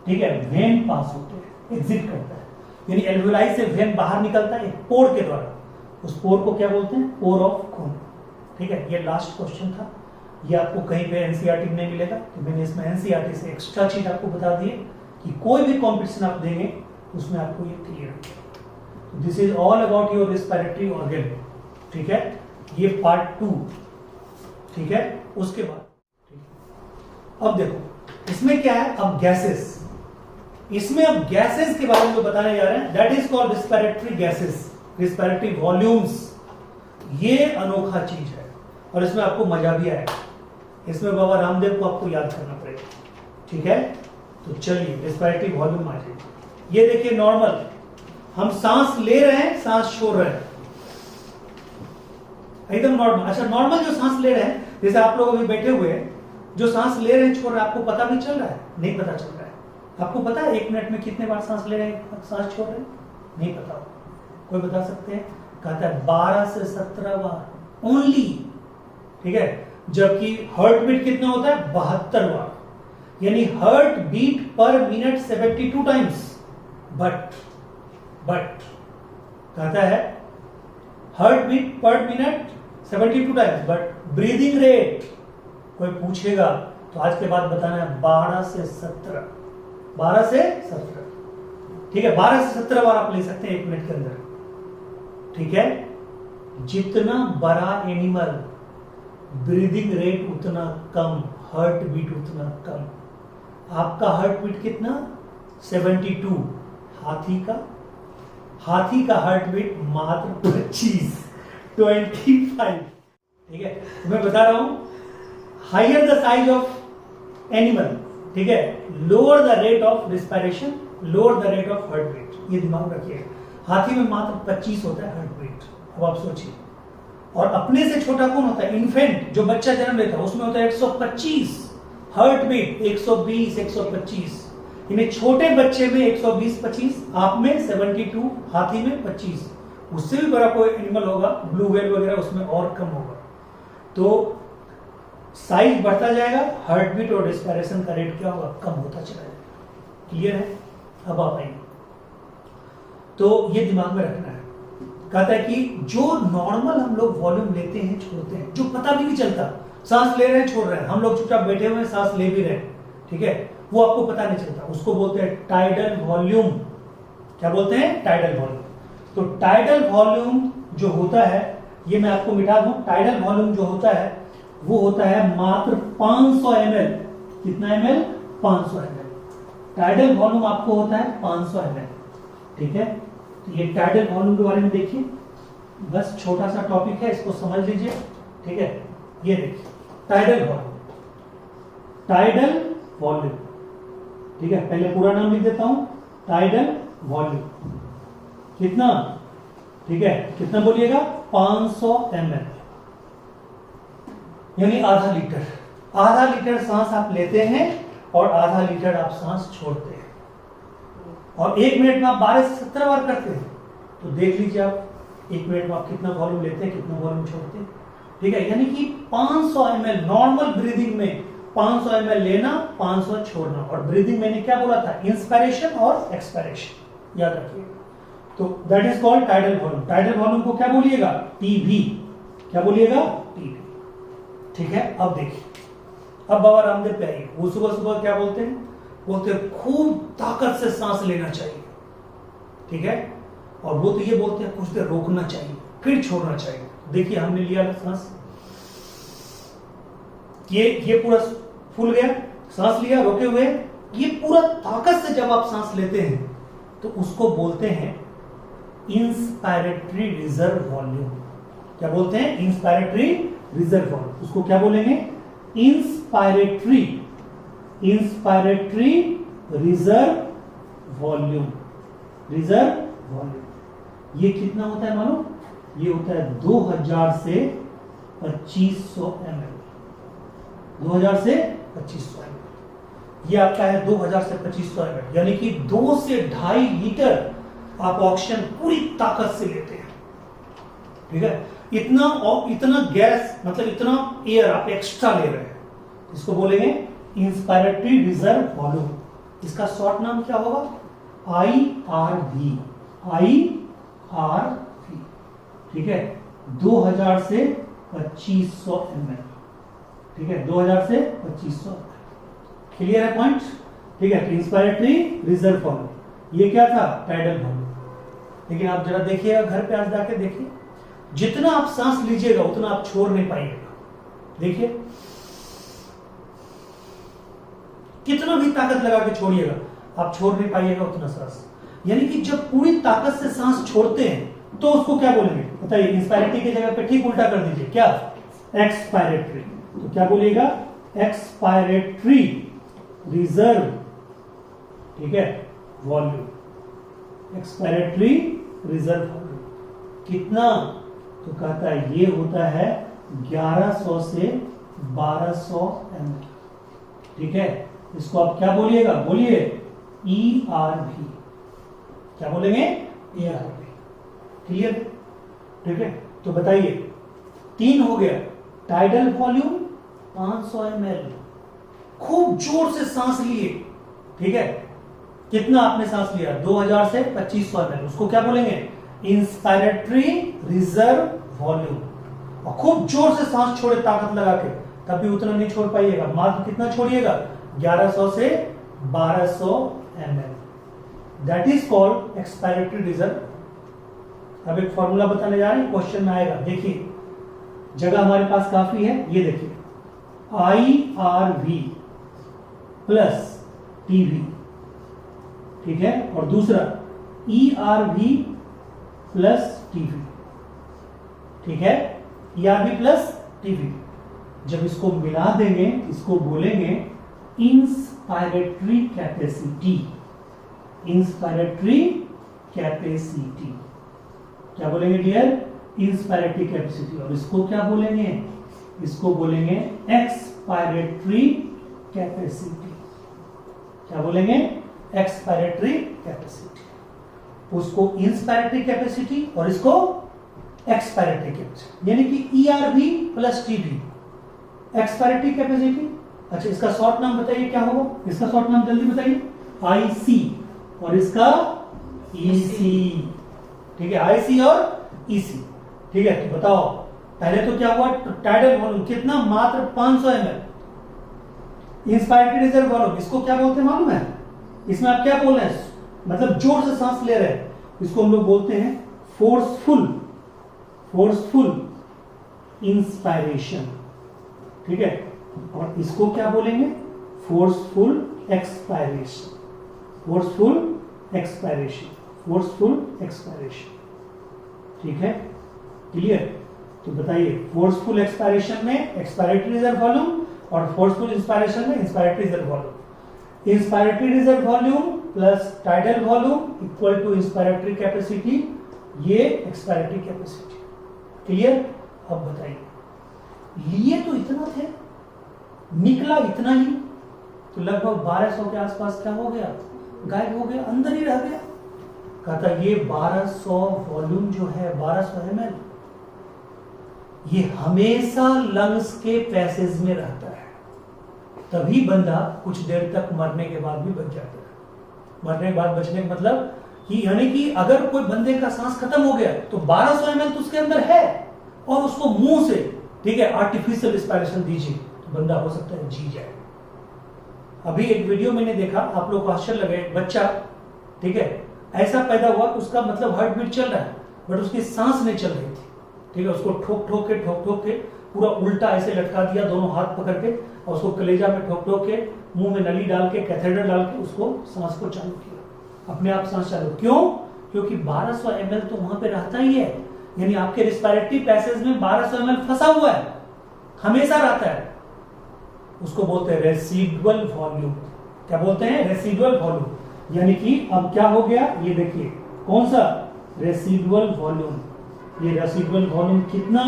ठीक है, वेन पास होते हैं, एग्जिट करता है, यानी एल्वियोलाई से वेन बाहर निकलता है एक पोर के द्वारा, उस पोर को क्या बोलते हैं पोर ऑफ खून। ठीक है, ये लास्ट क्वेश्चन था, ये आपको कहीं पे एनसीईआरटी में नहीं मिलेगा, तो मैंने इसमें एनसीईआरटी से एक्स्ट्रा चीज आपको बता दी कि कोई भी कॉम्पिटिशन आप देंगे उसमें आपको ये क्लियर है। This is all about your respiratory organ. ठीक है, ये पार्ट 2, ठीक है। उसके बाद अब देखो इसमें क्या है, अब गैसेस, इसमें अब गैसेस के बारे में बताने जा रहे हैं। That is called respiratory gases, respiratory volumes. ये अनोखा चीज है और इसमें आपको मजा भी आएगा। इसमें बाबा रामदेव को आपको याद करना पड़ेगा। ठीक है, तो चलिए रेस्पिरेटरी वॉल्यूम आ जाइए। ये देखिए नॉर्मल, हम सांस ले रहे हैं, सांस छोड़ रहे हैं, एकदम नॉर्मल। अच्छा, नॉर्मल जो सांस ले रहे हैं, जैसे आप लोग अभी बैठे हुए हैं, जो सांस ले रहे हैं छोड़ रहे हैं, आपको पता भी चल रहा है? नहीं पता चल रहा है। आपको पता है 1 मिनट में कितने बार सांस ले रहे हैं, सांस छोड़ रहे हैं? नहीं पता। कोई बता सकते हैं? कहता है 12 से 17 बार ओनली। ठीक है, जबकि हार्ट बीट कितना होता है 72 बार। यानी heart beat per minute 72 times. But कहता है heart beat per minute 72 times, but breathing rate कोई पूछेगा तो आज के बाद बताना है 12 से 17। 12 से 17, ठीक है, 12 से 17 बार आप ले सकते हैं 1 मिनट के अंदर, ठीक है। जितना बड़ा एनिमल ब्रीदिंग रेट उतना कम, हार्ट बीट उतना कम। आपका हार्ट बीट कितना? 72। हाथी का हार्ट बीट मात्र 25। ठीक है, मैं बता रहा हूं, higher the size of animal, ठीक है, lower the rate of respiration, lower the rate of heart beat. ये दिमाग रखिए, हाथी में मात्र 25 होता है हार्ट बीट। अब आप सोचिए, और अपने से छोटा कौन होता है? इन्फेंट, जो बच्चा जन्म लेता है, उसमें होता है 125 हार्ट बीट, 120, 125। यानी छोटे बच्चे में 120-25, आप में 72, हाथी में 25। उससे भी बड़ा कोई एनिमल होगा, ब्लू व्हेल वगैरह, उसमें और कम होगा। तो साइज बढ़ता जाएगा, हार्ट बीट और रेस्पिरेशन का रेट क्या होगा? कम होता चला जाएगा। क्लियर है? अब आप आएंगे, तो ये दिमाग में रखना है। कहता है कि जो नॉर्मल हम लोग वॉल्यूम लेते हैं, छोड़ते हैं, जो पता भी नहीं चलता, सांस ले रहे हैं, छोड़ रहे हैं, हम लोग चुपचाप बैठे हुए हैं, सांस ले भी रहे हैं, ठीक है, वो आपको पता नहीं चलता, उसको बोलते हैं टाइडल वॉल्यूम। क्या बोलते हैं? Tidal volume. तो टाइडल वॉल्यूम जो होता है, ये मैं आपको मिटा दूं, टाइडल वॉल्यूम जो होता है वो होता है मात्र 500 ml। कितना ml? 500 ml। टाइडल वॉल्यूम आपको होता है 500 ml, ठीक है। तो ये टाइडल वॉल्यूम के बारे में देखिए, बस छोटा सा टॉपिक है, इसको समझ लीजिए, ठीक है। ये देखिए टाइडल वॉल्यूम, टाइडल वॉल्यूम, ठीक है, पहले पूरा नाम लिख देता हूं, टाइडल वॉल्यूम। कितना? ठीक है, कितना बोलिएगा? 500 ml, यानी आधा लीटर। आधा लीटर सांस आप लेते हैं और आधा लीटर आप सांस छोड़ते हैं, और 1 मिनट में आप 12 से 17 बार करते हैं। तो देख लीजिए आप 1 मिनट में आप कितना वॉल्यूम लेते हैं, कितना वॉल्यूम छोड़ते हैं, ठीक है। यानी कि 500 ml नॉर्मल ब्रीदिंग में 500 ml लेना, 500 छोड़ना। और ब्रीदिंग मैंने क्या बोला था? इंस्पिरेशन और एक्सपिरेशन, याद रखिए। तो that is called tidal volume. Tidal volume को क्या बोलिएगा? टीवी। क्या बोलिएगा? टीवी, ठीक है। अब देखिए, अब बाबा रामदेव पे आइए। वो सुबह सुबह क्या बोलते हैं? बोलते हैं खूब ताकत से सांस लेना चाहिए, ठीक है। और वो तो ये बोलते हैं कुछ देर रोकना चाहिए, फिर छोड़ना चाहिए। देखिए हमने लिया सांस, ये पूरा फूल गया, सांस लिया रोके हुए, ये पूरा ताकत से जब आप सांस लेते हैं तो उसको बोलते हैं इंस्पायरेटरी रिजर्व वॉल्यूम। क्या बोलते हैं? Inspiratory reserve volume. उसको क्या बोलेंगे? Inspiratory reserve volume. Reserve volume ये कितना होता है मालूम? ये होता है 2000 से 2500 ml। 2000 से 2500 ml, ये आपका है 2000 से 2500 ml, यानी कि 2 से 2.5 लीटर आप ऑक्सीजन पूरी ताकत से लेते हैं, ठीक है। इतना गैस, मतलब इतना एयर आप एक्स्ट्रा ले रहे हैं, इसको बोलेंगे इंस्पायरेटरी रिजर्व वॉल्यूम। इसका शॉर्ट नाम क्या होगा? IRV। IRV, ठीक है। 2000 से 2500 ml, ठीक है, 2000 से 2500। क्लियर है पॉइंट? ठीक है। इंस्पायरेटरी रिजर्व वॉल्यूम ये क्या था? Tidal volume. लेकिन आप जरा देखिएगा, घर पे आज जाके देखिए, जितना आप सांस लीजिएगा उतना आप छोड़ नहीं पाइएगा। देखिए कितना भी ताकत लगा के छोड़िएगा, आप छोड़ नहीं पाइएगा उतना सांस। यानी कि जब पूरी ताकत से सांस छोड़ते हैं तो उसको क्या बोलेंगे बताइए? इंस्पायरेटरी की जगह पे ठीक उल्टा कर दीजिए, क्या? एक्सपायरेटरी। तो क्या बोलिएगा? एक्सपायरेटरी रिजर्व, ठीक है, वॉल्यूम। एक्सपायरेटरी रिजर्व वॉल्यूम कितना? तो कहता है ये होता है 1100 से 1200 ml, ठीक है। इसको आप क्या बोलिएगा? बोलिए ERV। क्या बोलेंगे? ERV। क्लियर? ठीक है। तो बताइए 3 हो गया, टाइडल वॉल्यूम 500 ml, खूब जोर से सांस लिए, ठीक है, कितना आपने सांस लिया 2000 से 2500 ml, उसको क्या बोलेंगे इंस्पायरेटरी रिजर्व वॉल्यूम। और खूब जोर से सांस छोड़े ताकत लगा के, तब भी उतना नहीं छोड़ पाइएगा, मात्र कितना छोड़िएगा 1100 से 1200 ml, that is called expiratory reserve. अब एक फॉर्मूला बताने जा रहे हैं, क्वेश्चन में आएगा, देखिए जगह हमारे पास काफी है, ये देखिए IRV प्लस TV, ठीक है, और दूसरा ERV प्लस TV, ठीक है, ERV प्लस TV। जब इसको मिला देंगे इसको बोलेंगे इंस्पायरेटरी कैपेसिटी, इंस्पायरेटरी कैपेसिटी, क्या बोलेंगे डियर इंस्पायरेटरी कैपेसिटी। और इसको क्या बोलेंगे, इसको बोलेंगे एक्सपायरेटरी कैपेसिटी, क्या बोलेंगे एक्सपायरेटरी कैपेसिटी। उसको इंस्पायरेटरी कैपेसिटी और इसको एक्सपायरेटरी कैपेसिटी, यानी कि ERV plus TV expiratory capacity. अच्छा इसका शॉर्ट नाम बताइए क्या होगा, इसका शॉर्ट नाम जल्दी बताइए IC और इसका EC, ठीक है, IC और EC, ठीक है। तो बताओ पहले तो क्या हुआ, टाइडल वॉल्यूम कितना मात्र 500 ml, इंस्पायरेटरी रिजर्व वॉल्यूम इसको क्या बोलते हैं मालूम है, इसमें आप क्या बोल रहे हैं, मतलब जोर से सांस ले रहे हैं, इसको हम लोग बोलते हैं फोर्सफुल, फोर्सफुल इंस्पायरेशन, ठीक है। और इसको क्या बोलेंगे forceful expiration, forceful expiration, forceful expiration, ठीक है, क्लियर। तो बताइए फोर्सफुल एक्सपायरेशन में एक्सपायरेटरी रिजर्व वॉल्यूम और फोर्सफुल इंस्पायरेशन में inspiratory reserve volume. Inspiratory reserve volume plus tidal volume equal to inspiratory capacity, ये एक्सपायरेटरी कैपेसिटी, क्लियर। अब बताइए लिए तो इतना थे, निकला इतना ही, तो लगभग 1200 के आसपास क्या हो गया, गायब हो गया, अंदर ही रह गया। कहता ये 1200 वॉल्यूम जो है 1200 ml, ये हमेशा लंग्स के पैसेज में रहता है, तभी बंदा कुछ देर तक मरने के बाद भी बच जाता है। मरने के बाद बचने का मतलब कि यानी कि अगर कोई बंदे का सांस खत्म हो गया तो 1200 ml तो उसके अंदर है, और उसको मुंह से, ठीक है, आर्टिफिशियल रिस्पायरेशन दीजिए तो बंदा हो सकता है जी जाए। अभी एक वीडियो मैंने देखा, आप लोग को आश्चर्य लगे, बच्चा, ठीक है, ऐसा पैदा हुआ कि उसका मतलब हार्ट बीट चल रहा है बट उसकी सांस नहीं चल रही थी, ठीक है, उसको ठोक ठोक के पूरा उल्टा ऐसे लटका दिया, दोनों हाथ पकड़ के, और उसको कलेजा में ठोक के, मुंह में नली डाल के, कैथेटर डाल के उसको सांस को चालू किया, अपने आप सांस चालू। क्यों? क्योंकि 1200 ml तो वहां पे रहता ही है, यानी आपके रिस्पायरेटरी पैसेज में 1200 ml फंसा हुआ है, हमेशा रहता है, उसको बोलते हैं रेसिडुअल वॉल्यूम। क्या बोलते हैं? Residual volume. यानी कि अब क्या हो गया, ये देखिए कौन सा रेसिडुअल वॉल्यूम, ये रेसिडुअल वॉल्यूम कितना,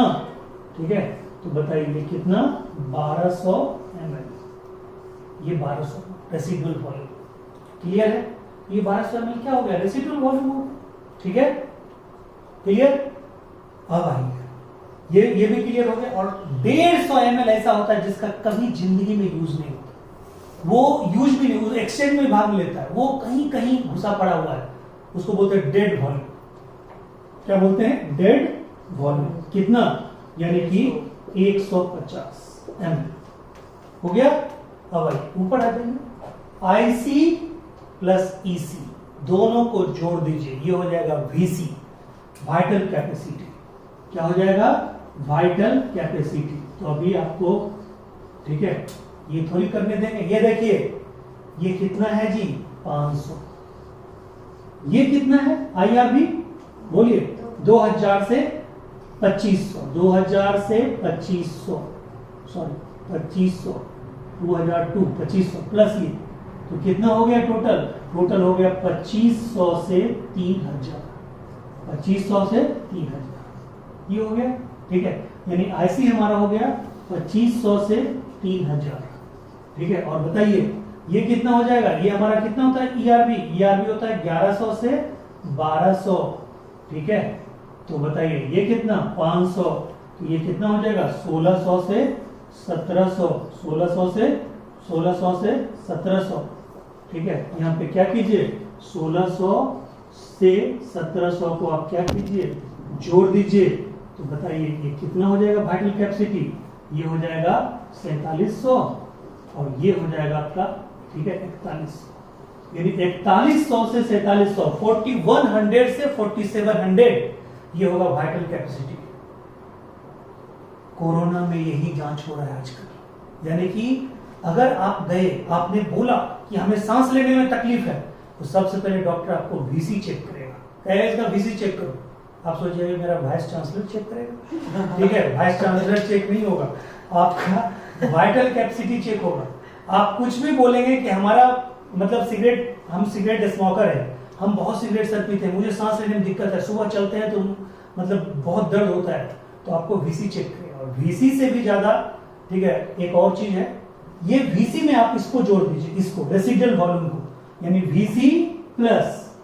ठीक है, तो बताइए कितना 1200 ml, ये 1200 रेसिडुअल वॉल्यूम, क्लियर है। ये 1200 ml क्या हो गया, रेसिडुअल वॉल्यूम हो, ठीक है, क्लियर। अब आइए ये भी क्लियर हो गया। और 150 ml ऐसा होता है जिसका कभी जिंदगी में यूज नहीं होता, वो यूज भी नहीं, एक्सचेंज में भाग लेता है, वो कहीं कहीं घुसा पड़ा हुआ है, उसको बोलते हैं डेड वॉल्यूम। क्या बोलते हैं? Dead volume. कितना? यानी कि 150 ml हो गया। अब आइए ऊपर आ जाएंगे, IC प्लस EC दोनों को जोड़ दीजिए, ये हो जाएगा VC, वाइटल कैपेसिटी। क्या हो जाएगा? Vital capacity. तो अभी आपको, ठीक है, ये थोड़ी करने देंगे। ये देखिए ये कितना है जी, 500। ये कितना है IRV, बोलिए? 2000 से 2500, 2000 से 2500, सॉरी 2500, 2002 2500 प्लस ये, तो कितना हो गया टोटल? टोटल हो गया 2500 से 3000, 2500 से 3000, ये हो गया, ठीक है। यानी IC हमारा हो गया 2500 से 3000, ठीक है। और बताइए ये कितना हो जाएगा? ये हमारा कितना होता है? ERV होता है 1100 से 1200, ठीक है। तो बताइए ये कितना? 500, तो ये कितना हो जाएगा? 1600 से 1700, 1600 से 1600 से 1700, ठीक है। यहाँ पे क्या कीजिए, 1600 से 1700 को आप क्या कीजिए, जोड़ दीजिए। तो बताइए ये कितना हो जाएगा वाइटल कैपेसिटी, ये हो जाएगा 4700 और ये हो जाएगा आपका, ठीक है, 4100। यानी 4100 से 4700, 4100 से 4700 ये होगा वाइटल कैपेसिटी। कोरोना में यही जांच हो रहा है आजकल। यानी कि अगर आप गए, आपने बोला कि हमें सांस लेने में तकलीफ है, तो सबसे पहले डॉक्टर आपको वीसी चेक करेगा, कहेगा इसका वीसी चेक करो। आप सोचिए मेरा वाइस चांसलर चेक करेगा, ठीक है, वाइस चांसलर चेक नहीं होगा, आपका वाइटल कैपेसिटी चेक होगा। आप कुछ भी बोलेंगे कि हमारा मतलब सिगरेट, हम सिगरेट स्मोकर है, हम बहुत सिगरेट सर पीते हैं, मुझे सांस लेने में दिक्कत है, सुबह चलते हैं तो मतलब बहुत दर्द होता है, तो आपको वीसी चेक करेगा। और वीसी से भी ज्यादा, ठीक है, एक और चीज है, ये वीसी में आप इसको जोड़ दीजिए, इसको रेसिडुअल वॉल्यूम को, यानी वीसी प्लस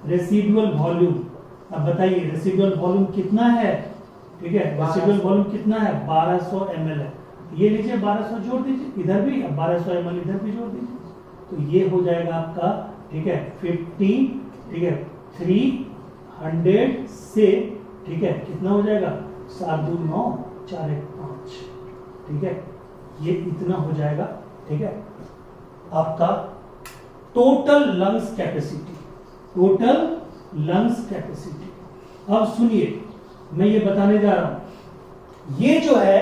रेसिडुअल वॉल्यूम। अब बताइए रेसिडुअल वॉल्यूम कितना है, ठीक है, रेसिडुअल वॉल्यूम कितना है, 1200 ml है। ये लीजिए 1200 जोड़ दीजिए इधर भी, अब 1200 ml इधर भी जोड़ दीजिए, तो ये हो जाएगा आपका, ठीक है, 50, ठीक है, 300 से, ठीक है, कितना हो जाएगा, 7 2 9 4 1 5, ठीक है, ये इतना हो जाएगा, ठीक है, आपका total lungs capacity, total lungs capacity. अब सुनिए मैं ये बताने जा रहा हूं, ये जो है,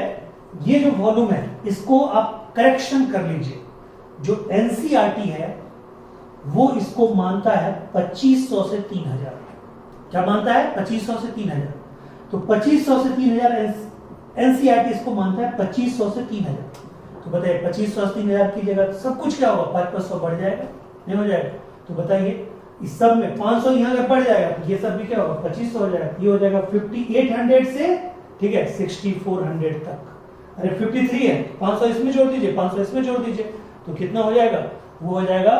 ये जो वॉल्यूम है, इसको आप करेक्शन कर लीजिए। जो एनसीईआरटी है वो इसको मानता है 2500 से 3000। क्या मानता है, 2500 से 3000। तो 2500 से 3000 एनसीईआरटी इसको मानता है 2500 से 3000। तो बताइए 2500 से 3000 की जगह सब कुछ क्या होगा, 500 बढ़ जाएगा, नहीं हो जाएगा। तो बताइए इस सब में 500 यहाँ का बढ़ जाएगा, तो ये सब भी क्या होगा, 2500 हो जाएगा। ये हो जाएगा 5800 से, ठीक है, 6400 तक। अरे 53 है, 500 इसमें जोड़ दीजिए, 500 इसमें जोड़ दीजिए, तो कितना हो जाएगा, वो हो जाएगा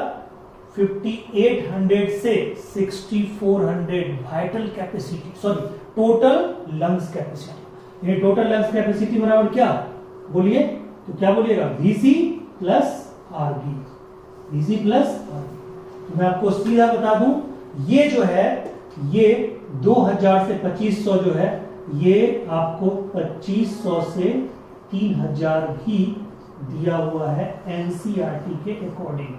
5800 से 6400 vital capacity, sorry total lungs capacity. ये टोटल लंग्स कैपेसिटी बराबर क्या, बोलिए, तो क्या बोलिएगा, VC plus RB, VC plus RB. तो मैं आपको सीधा बता दूं, ये जो है, ये 2000 से 2500 जो है, ये आपको 2500 से 3000 भी दिया हुआ है एनसीईआरटी के अकॉर्डिंग।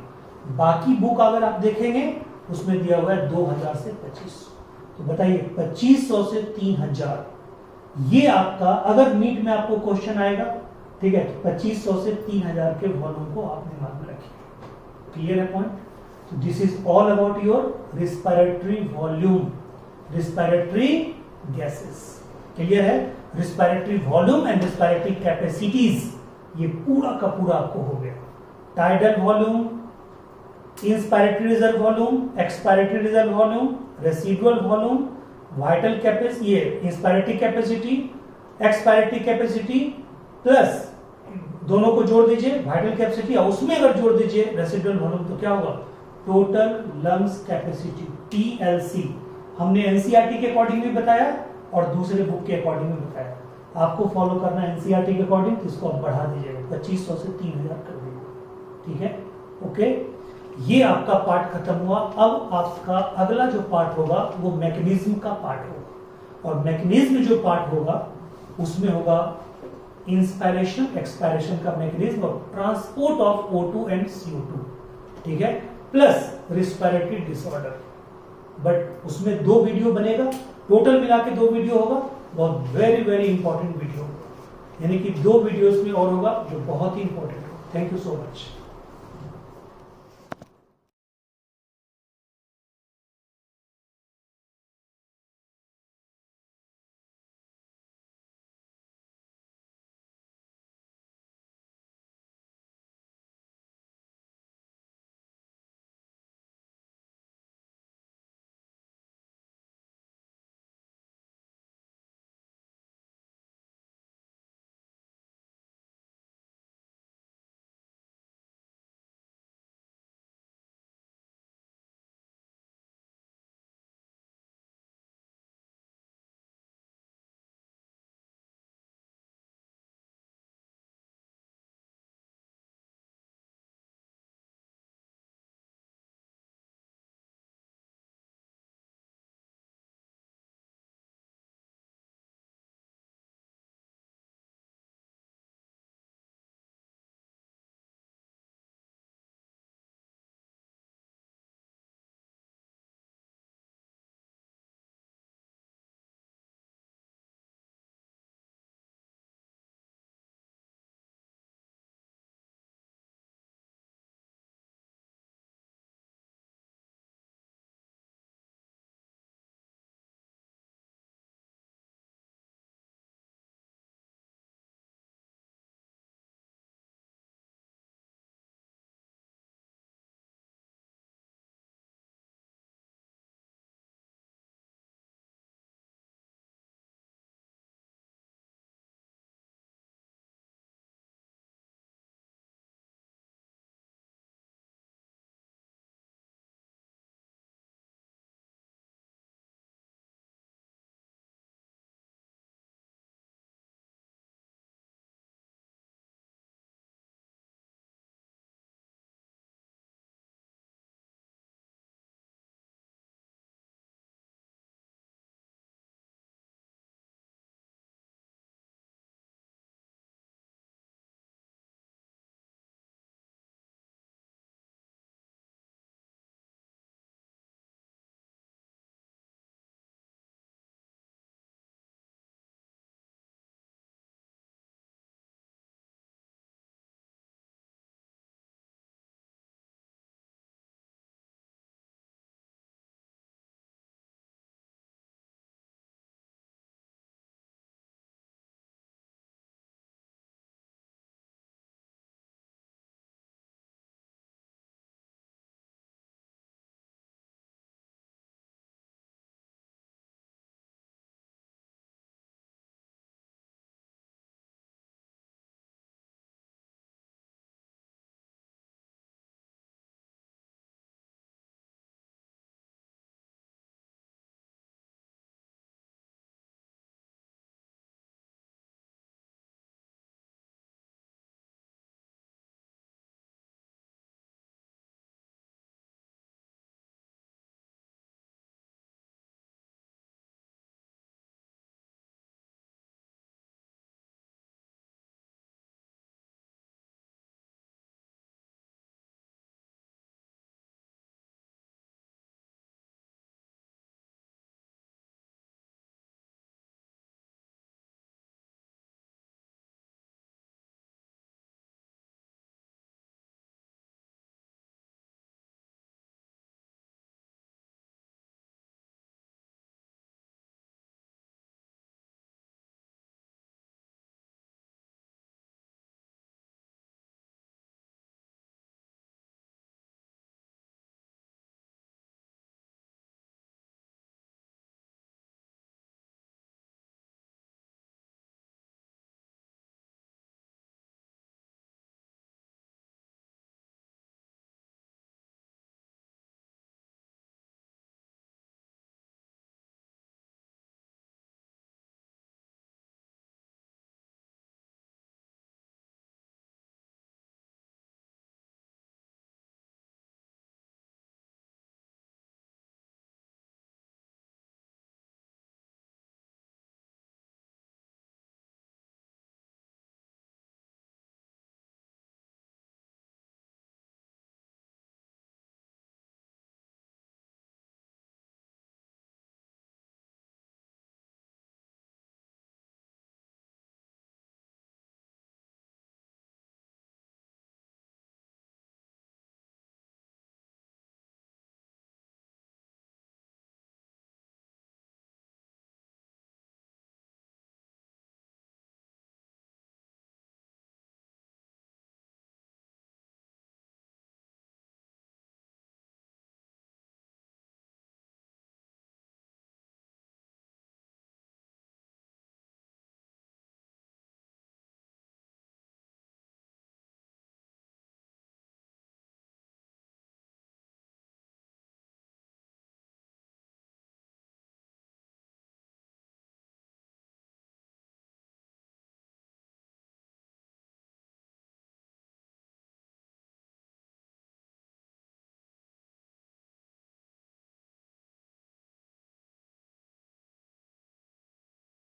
बाकी बुक अगर आप देखेंगे उसमें दिया हुआ है 2000 से 2500। तो बताइए 2500 से 3000, ये आपका, अगर नीट में आपको क्वेश्चन आएगा, ठीक है, तो 2500 से 3000 के वॉल्यूम को आप दिमाग में रखिए। क्लियर है पॉइंट। तो this is all about your respiratory volume, respiratory gases. Clear है, respiratory volume and respiratory capacities, ये पूरा का पूरा आपको हो गया। Tidal volume, inspiratory reserve volume, expiratory reserve volume, residual volume, vital capacity, ये inspiratory capacity, expiratory capacity plus दोनों को जोड़ दीजिए वाइटल कैपेसिटी, और उसमें अगर जोड़ दीजिए रेसिडुअल वॉल्यूम, तो क्या होगा, टोटल लंग्स कैपेसिटी, टीएलसी। हमने एनसीईआरटी के अकॉर्डिंग भी बताया और दूसरे बुक के अकॉर्डिंग भी बताया। आपको फॉलो करना है एनसीईआरटी के अकॉर्डिंग, तो इसको आप बढ़ा दीजिएगा, 2500 से 3000 कर दीजिएगा, ठीक है, ओके। ये आपका पार्ट खत्म हुआ। अब आपका अगला जो पार्ट होगा वो मैकेनिज्म का पार्ट होगा, और मैकेनिज्म जो पार्ट होगा उसमें होगा इंस्पिरेशन एक्सपायरेशन का मैकेनिज्म और transport of O2 and CO2, ठीक है, प्लस रिस्पिरेटरी डिसऑर्डर। बट उसमें 2 वीडियो बनेगा, टोटल मिला के 2 वीडियो होगा, बहुत वेरी वेरी इंपॉर्टेंट वीडियो होगा, यानी कि 2 वीडियोस में और होगा जो बहुत ही इंपॉर्टेंट होगा। Thank you so much.